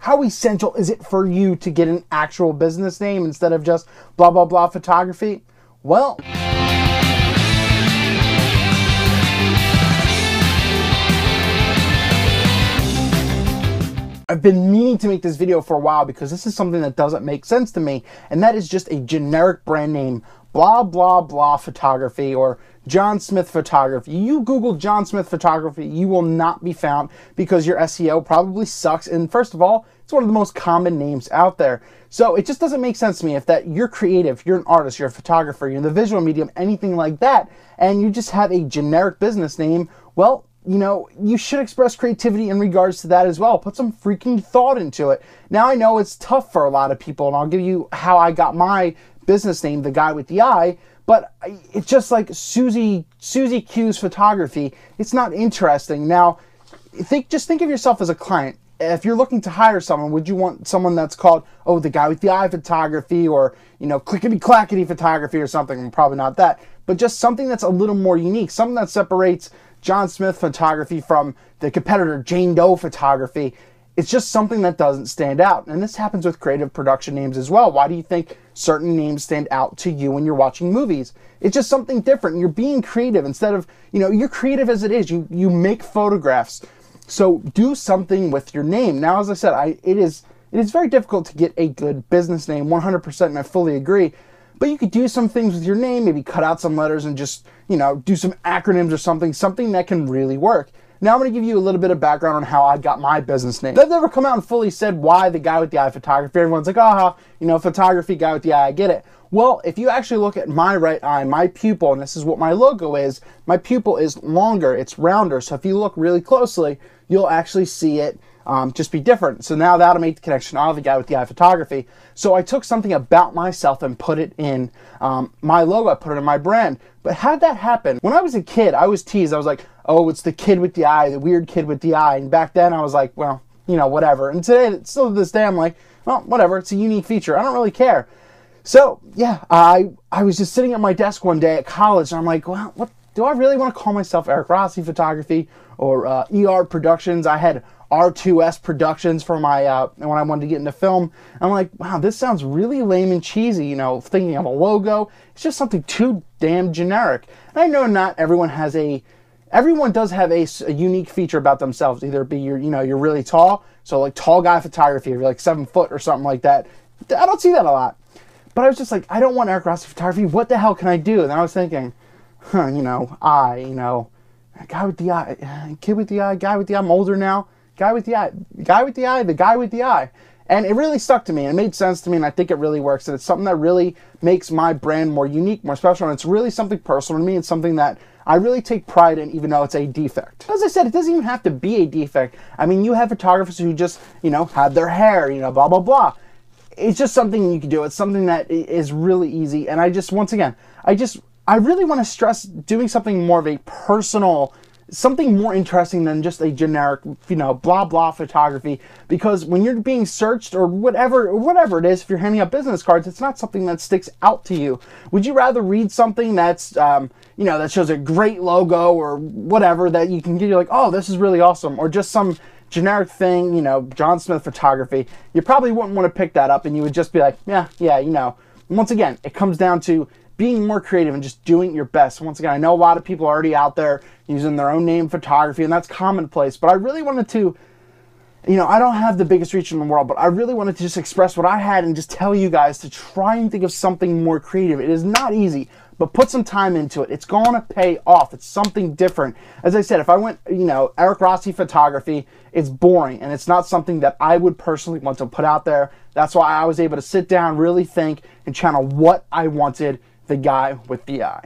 how essential is it for you to get an actual business name instead of just blah, blah, blah photography? Well, I've been meaning to make this video for a while because this is something that doesn't make sense to me, and that is just a generic brand name, blah, blah, blah photography, or John Smith photography. You Google John Smith photography, you will not be found because your SEO probably sucks, and first of all, it's one of the most common names out there. So it just doesn't make sense to me if that you're creative, you're an artist, you're a photographer, you're in the visual medium, anything like that, and you just have a generic business name. Well, you know, you should express creativity in regards to that as well. Put some freaking thought into it. Now, I know it's tough for a lot of people, and I'll give you how I got my business name, The Guy with the Eye, but it's just like Susie Q's photography. It's not interesting. Now, just think of yourself as a client. If you're looking to hire someone, would you want someone that's called, oh, The Guy with the Eye photography, or, you know, clickety clackety photography or something? Probably not that, but just something that's a little more unique, something that separates John Smith photography from the competitor Jane Doe photography. It's just something that doesn't stand out. And this happens with creative production names as well. Why do you think certain names stand out to you when you're watching movies? It's just something different. You're being creative instead of, you know, you're creative as it is. You make photographs. So do something with your name. Now, as I said, it is very difficult to get a good business name, 100%, and I fully agree. But you could do some things with your name, maybe cut out some letters and just, you know, do some acronyms or something that can really work. Now I'm going to give you a little bit of background on how I got my business name. They've never come out and fully said why The Guy with the Eye photography. Everyone's like, oh, you know, photography, guy with the eye, I get it. Well, if you actually look at my right eye, my pupil, and this is what my logo is, my pupil is longer, it's rounder. So if you look really closely, you'll actually see it just be different. So now that'll make the connection of The Guy with the Eye photography. So I took something about myself and put it in my logo, I put it in my brand. But how did that happen? When I was a kid, I was teased. I was like, oh, it's the kid with the eye, the weird kid with the eye. And back then I was like, well, you know, whatever. And today, still to this day, I'm like, well, whatever, it's a unique feature. I don't really care. So yeah, I was just sitting at my desk one day at college and I'm like, well, what do I really want to call myself? Eric Rossi Photography or ER Productions. I had R2S Productions for my, when I wanted to get into film. I'm like, wow, this sounds really lame and cheesy, you know, thinking of a logo. It's just something too damn generic. And I know not everyone has everyone does have a unique feature about themselves. Either be you're really tall, so like tall guy photography, if you're like 7 foot or something like that. I don't see that a lot. But I was just like, I don't want Eric Rossi Photography. What the hell can I do? And I was thinking, guy with the eye, kid with the eye, guy with the eye. I'm older now. Guy with the eye, the guy with the eye. And it really stuck to me, and it made sense to me, and I think it really works. And it's something that really makes my brand more unique, more special, and it's really something personal to me. It's something that I really take pride in, even though it's a defect. As I said, it doesn't even have to be a defect. I mean, you have photographers who just, have their hair, blah, blah, blah. It's just something you can do. It's something that is really easy. And I really want to stress doing something more of a personal, something more interesting than just a generic, blah, blah photography. Because when you're being searched or whatever it is, if you're handing out business cards, it's not something that sticks out to you. Would you rather read something that's, that shows a great logo or whatever that you can get, you're like, oh, this is really awesome. Or just some generic thing, John Smith photography, you probably wouldn't want to pick that up and you would just be like, yeah. Once again, it comes down to being more creative and just doing your best. Once again, I know a lot of people are already out there using their own name photography, and that's commonplace, but I really wanted to, I don't have the biggest reach in the world, but I really wanted to just express what I had and just tell you guys to try and think of something more creative. It is not easy, but put some time into it. It's going to pay off. It's something different. As I said, if I went, Eric Rossi Photography, it's boring, and it's not something that I would personally want to put out there. That's why I was able to sit down, really think, and channel what I wanted The Guy with the Eye.